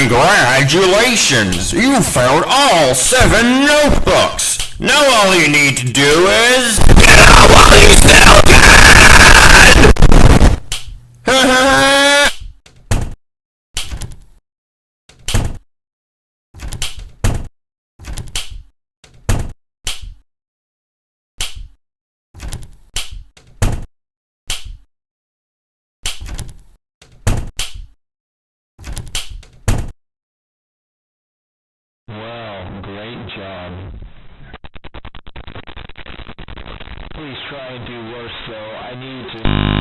Congratulations! You found all 7 notebooks! Now all you need to do is... Get out while you still can! Well, great job. Please try and do worse though. I need to...